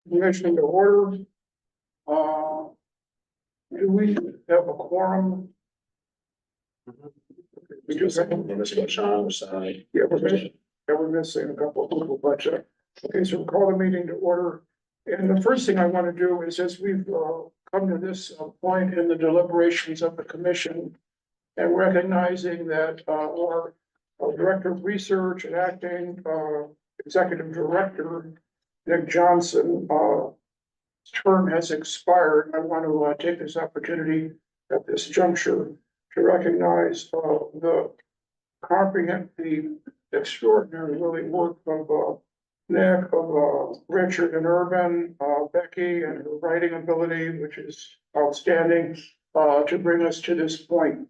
Commission to order. Do we have a quorum? We do second. Yeah, we're missing a couple of people, but, okay, so we'll call the meeting to order. And the first thing I want to do is, as we've, come to this point in the deliberations of the commission, and recognizing that, our Director of Research and Acting, Executive Director, Nick Johnson, term has expired, I want to take this opportunity at this juncture to recognize the the extraordinary really work of Nick, of Richard and Urban, Becky and her writing ability, which is outstanding, to bring us to this point.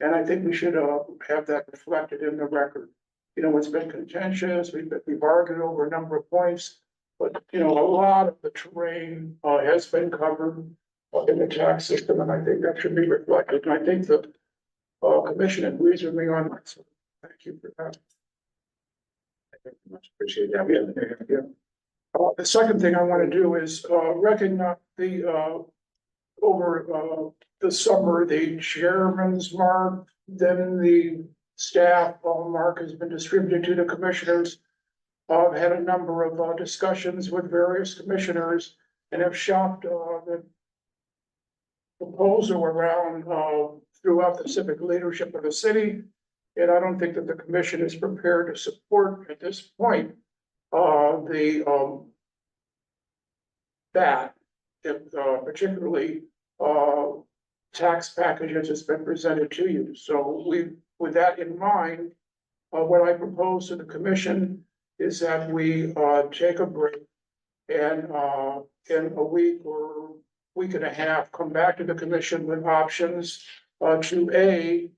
And I think we should have that reflected in the record. You know, it's been contentious, we've argued over a number of points. But, you know, a lot of the terrain has been covered in the tax system, and I think that should be reflected. And I think the commission agrees with me on that. So thank you for that. I think much appreciate that. Yeah. The second thing I want to do is recognize the over the summer, the chairman's mark, then the staff mark has been distributed to the commissioners. I've had a number of discussions with various commissioners and have shopped the proposal around throughout the civic leadership of the city. And I don't think that the commission is prepared to support at this point that particularly tax packages has been presented to you. So with that in mind, what I propose to the commission is that we take a break and in a week or week and a half, come back to the commission with options to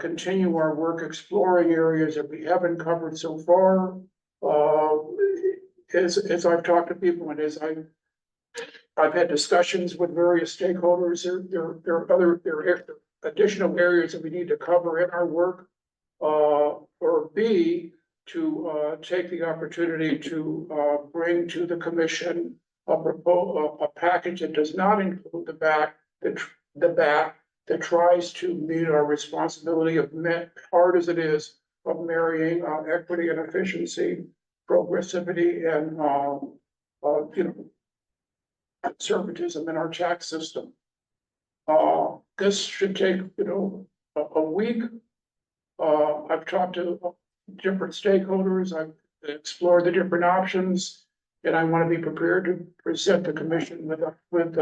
continue our work exploring areas that we haven't covered so far. As I've talked to people and as I've had discussions with various stakeholders, there are additional areas that we need to cover in our work. Or B, to take the opportunity to bring to the commission a package that does not include the back that tries to meet our responsibility of hard as it is of marrying equity and efficiency, progressivity and you know, conservatism in our tax system. This should take, you know, a week. I've talked to different stakeholders, I've explored the different options, and I want to be prepared to present the commission with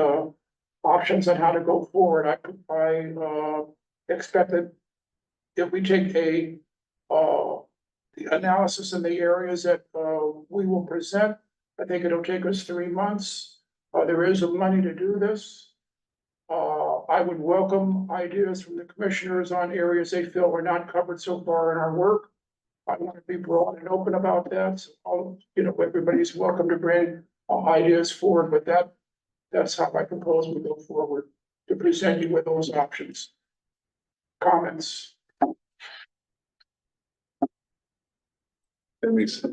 options on how to go forward. I expect that if we take the analysis in the areas that we will present, I think it'll take us 3 months. There is money to do this. I would welcome ideas from the commissioners on areas they feel were not covered so far in our work. I want to be broad and open about that. So you know, everybody's welcome to bring ideas forward, but that's how I propose we go forward to present you with those options. Comments? At least,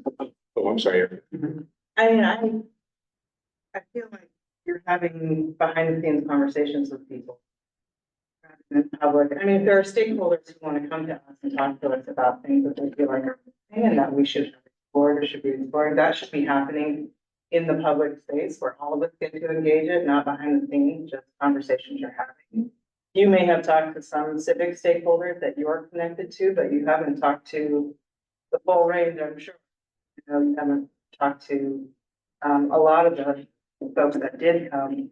oh, I'm sorry. I mean, I feel like you're having behind the scenes conversations with people. In public, I mean, if there are stakeholders who want to come to us and talk to us about things that they feel like are and that we should explore or should be exploring, that should be happening in the public space where all of us get to engage it, not behind the scenes, just conversations you're having. You may have talked to some civic stakeholders that you're connected to, but you haven't talked to the full range, I'm sure. You know, you haven't talked to a lot of the folks that did come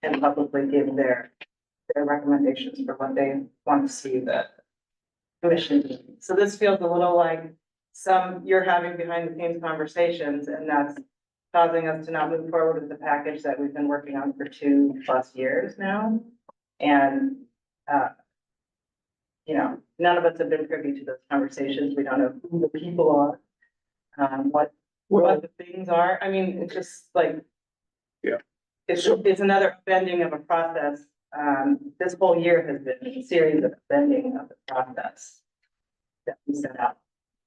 and publicly give their recommendations for what they want to see the commission do. So this feels a little like you're having behind the scenes conversations, and that's causing us to not move forward with the package that we've been working on for 2+ years now. And you know, none of us have been privy to those conversations. We don't know who the people are, what the things are. I mean, it's just like, yeah, it's another bending of a process. This whole year has been a series of bending of the process that we set out.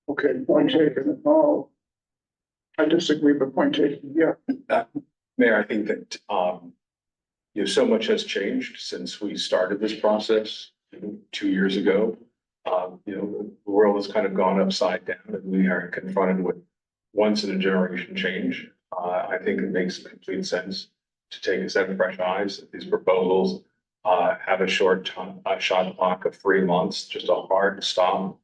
Okay, point taken. Oh, I disagree, but point taken, yeah. Mayor, I think that, so much has changed since we started this process 2 years ago. The world has kind of gone upside down and we are confronted with once in a generation change. I think it makes complete sense to take a set of fresh eyes at these proposals, have a short shot clock of 3 months, just a hard stop.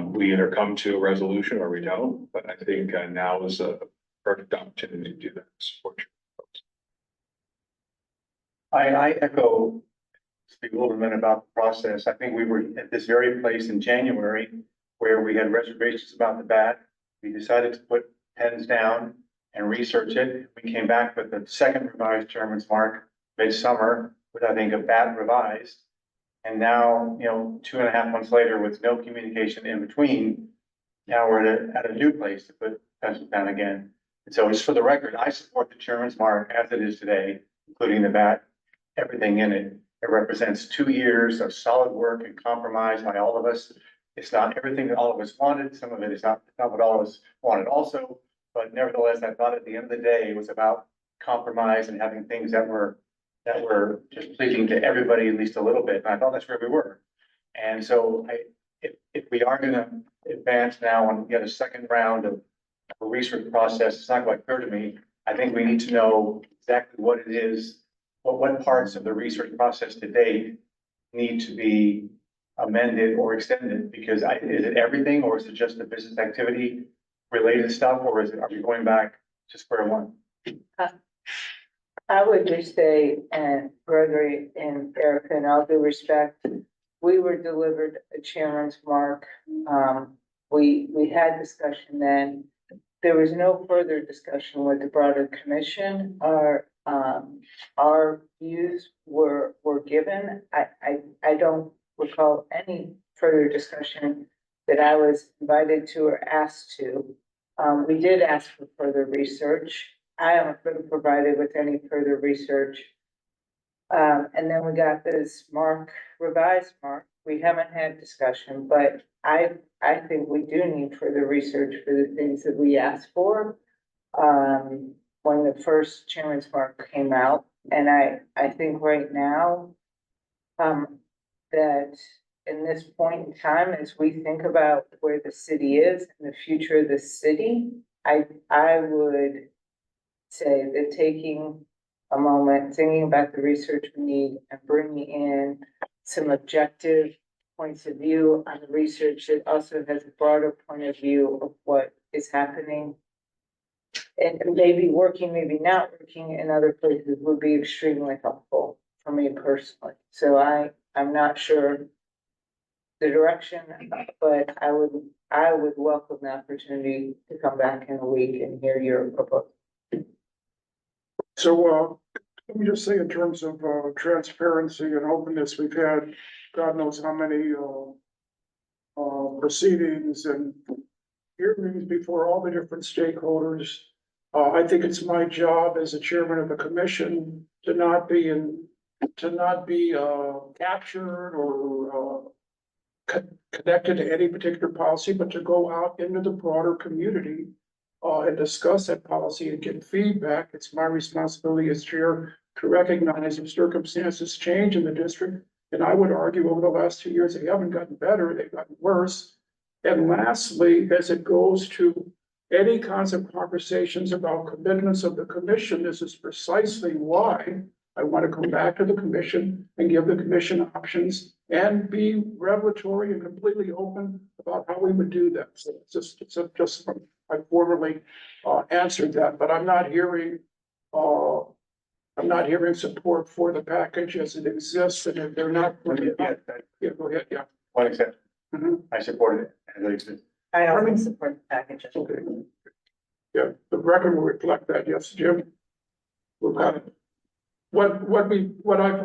We either come to a resolution or we don't, but I think now is a perfect opportunity to do that. Support you. I echo, speak a little bit about the process. I think we were at this very place in January where we had reservations about the bat. We decided to put pens down and research it. We came back with the second revised chairman's mark midsummer with, I think, a bat revised. And now, 2.5 months later, with no communication in between, now we're at a new place to put pencils down again. And so just for the record, I support the chairman's mark as it is today, including the bat, everything in it. It represents 2 years of solid work and compromise by all of us. It's not everything that all of us wanted. Some of it is not what all of us wanted also. But nevertheless, I thought at the end of the day, it was about compromise and having things that were just pleasing to everybody, at least a little bit. And I thought that's where we were. And so if we are gonna advance now and get a second round of a research process, it's not quite clear to me. I think we need to know exactly what it is, what parts of the research process to date need to be amended or extended, because is it everything, or is it just the business activity related stuff, or are we going back to square one? I would just say, and Gregory and Erica, in all due respect, we were delivered a chairman's mark. We had discussion then. There was no further discussion with the broader commission. Our views were given. I don't recall any further discussion that I was invited to or asked to. We did ask for further research. I haven't been provided with any further research. And then we got this revised mark. We haven't had discussion, but I think we do need further research for the things that we asked for. When the first chairman's mark came out, and I think right now, that in this point in time, as we think about where the city is and the future of the city, I would say that taking a moment, thinking about the research we need and bringing in some objective points of view on the research that also has a broader point of view of what is happening. And maybe working, maybe not working in other places would be extremely helpful for me personally. So I'm not sure the direction, but I would welcome the opportunity to come back in a week and hear your proposal. So, let me just say in terms of, transparency and openness, we've had God knows how many, proceedings and hearings before all the different stakeholders. I think it's my job as a chairman of the commission to not be captured or connected to any particular policy, but to go out into the broader community and discuss that policy and get feedback. It's my responsibility as chair to recognize if circumstances change in the district. And I would argue over the last 2 years, they haven't gotten better, they've gotten worse. And lastly, as it goes to any kinds of conversations about commitments of the commission, this is precisely why I want to come back to the commission and give the commission options and be revelatory and completely open about how we would do that. So it's just I formally answered that, but I'm not hearing support for the package as it exists, and if they're not. Yeah, go ahead, yeah. One exception, Mhm. I supported it as it exists. I also support the package. Okay. Yeah, the record will reflect that, yes, Jim. We've got it. What I've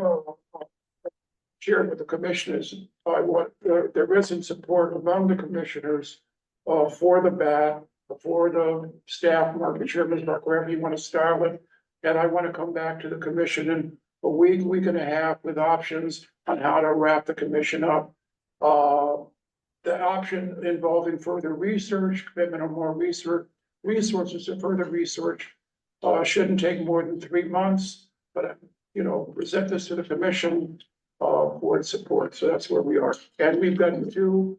shared with the commissioners, there isn't support among the commissioners for the BAT, for the staff market chairman's mark, wherever you want to style it. And I want to come back to the commission in a week and a half with options on how to wrap the commission up. The option involving further research, commitment of more research, resources to further research, Shouldn't take more than 3 months, but, present this to the commission, for its support. So that's where we are. And we've got two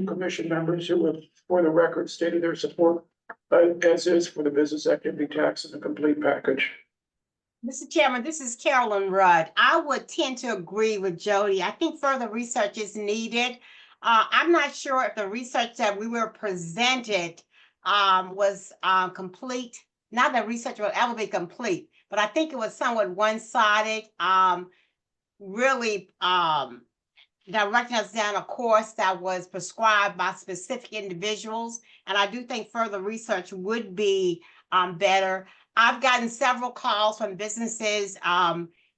commission members who have, for the record, stated their support, as is for the business activity tax and the complete package. Mr. Chairman, this is Carolyn Rudd. I would tend to agree with Jody. I think further research is needed. I'm not sure if the research that we were presented was complete. Not that research will ever be complete, but I think it was somewhat one-sided. Really directing us down a course that was prescribed by specific individuals. And I do think further research would be better. I've gotten several calls from businesses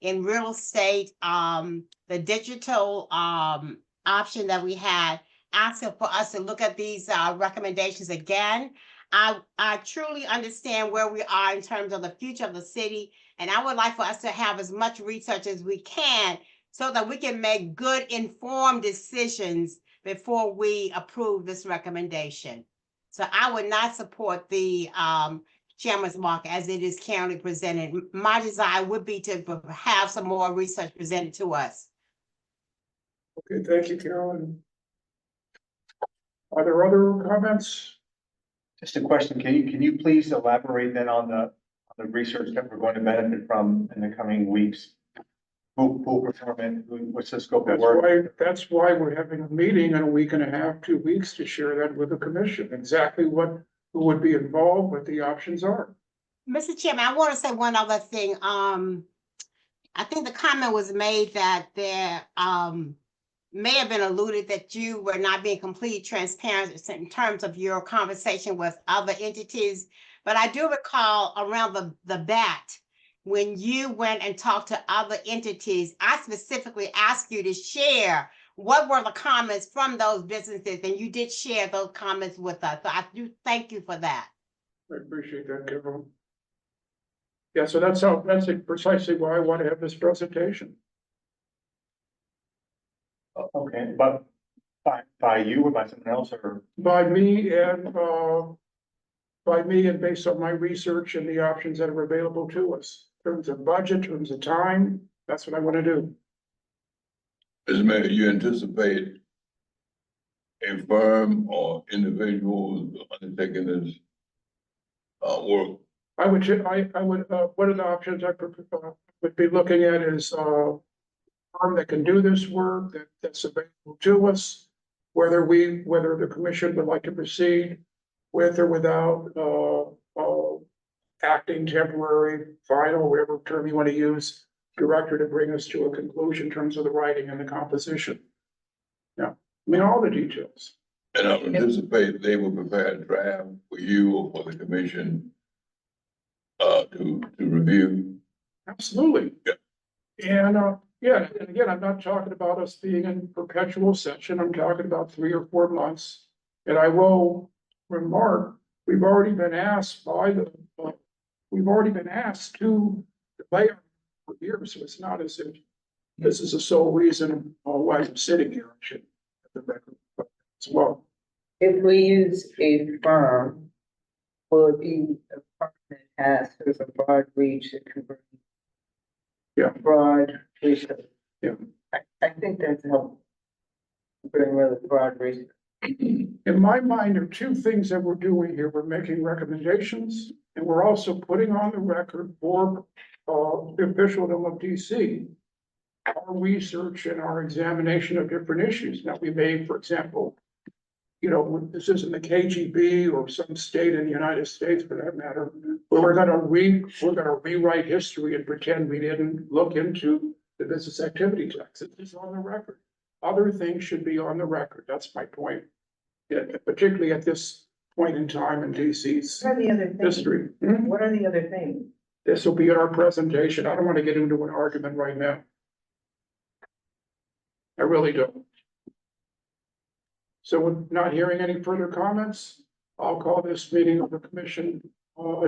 in real estate, the digital option that we had, asking for us to look at these recommendations again. I truly understand where we are in terms of the future of the city, and I would like for us to have as much research as we can so that we can make good informed decisions before we approve this recommendation. So I would not support the chairman's mark as it is currently presented. My desire would be to have some more research presented to us. Okay, thank you, Carolyn. Are there other comments? Just a question, can you please elaborate then on the research that we're going to benefit from in the coming weeks? Pool procurement, what's the scope of work? That's why we're having a meeting in a week and a half, 2 weeks, to share that with the commission, exactly who would be involved, what the options are. Mr. Chairman, I want to say one other thing. I think the comment was made that there may have been alluded that you were not being completely transparent in terms of your conversation with other entities. But I do recall around the BAT, when you went and talked to other entities, I specifically asked you to share what were the comments from those businesses, and you did share those comments with us. So I do thank you for that. I appreciate that, Carol. Yeah, so that's precisely why I want to have this presentation. Okay, but by you or by someone else, or? By me and based on my research and the options that are available to us, in terms of budget, in terms of time, that's what I want to do. Mr. Mayor, you anticipate a firm or individual undertaking this work? I would, one of the options I would be looking at is firm that can do this work, that's available to us, whether the commission would like to proceed with or without acting, temporary, final, whatever term you want to use, director to bring us to a conclusion in terms of the writing and the composition. Yeah, I mean, all the details. And I would anticipate they will prepare a draft for you or for the commission to review. Absolutely. Yeah. And again, I'm not talking about us being in perpetual session. I'm talking about 3 or 4 months. And I will remark, we've already been asked to delay for years. So it's not as if this is the sole reason why I'm sitting here. I should have the record as well. If we use a firm, will it be a firm that has sort of a broad reach that can bring? Yeah. Broad research. Yeah. I think that's helpful. Bring really broad research. In my mind, there are 2 things that we're doing here. We're making recommendations, and we're also putting on the record for the officialdom of DC our research and our examination of different issues. Now, we may, for example, this isn't the KGB or some state in the United States for that matter, where we're gonna rewrite history and pretend we didn't look into the business activity tax. It is on the record. Other things should be on the record. That's my point. Yeah, particularly at this point in time in DC's What are the other things? history. What are the other things? This will be in our presentation. I don't want to get into an argument right now. I really don't. So, with not hearing any further comments, I'll call this meeting of the commission adjourned.